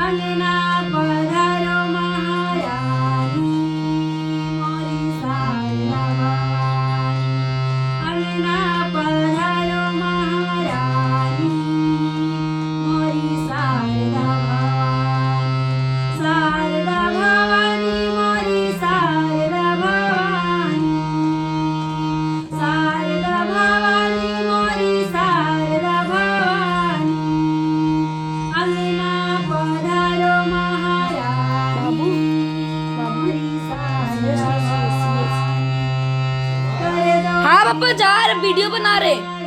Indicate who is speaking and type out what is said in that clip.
Speaker 1: अंगना पधारो महारानी मोरी शारदा भवानी। अंगना पधारो महारानी मोरी शारदा भवानी। शारदा भवानी मोरी शारदा भवानी। शारदा भवानी मोरी शारदा भवानी। अंगना पधारो महारानी मोरी शारदा भवानी।
Speaker 2: हाँ पापा जा रहे वीडियो बना रहे।